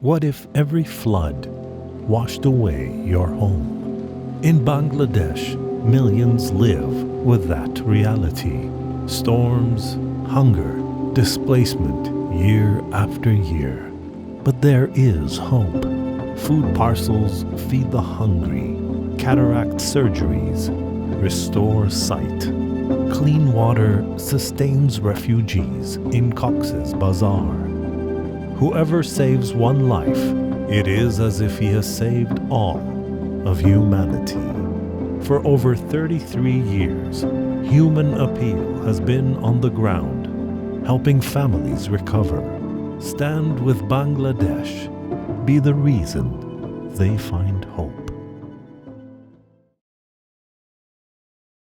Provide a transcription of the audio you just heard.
What if every flood washed away your home? In Bangladesh, millions live with that reality. Storms, hunger, displacement year after year. But there is hope. Food parcels feed the hungry. Cataract surgeries restore sight. Clean water sustains refugees in Cox's Bazar. Whoever saves one life, it is as if he has saved all of humanity. For over 33 years, Human Appeal has been on the ground, helping families recover. Stand with Bangladesh. Be the reason they find hope.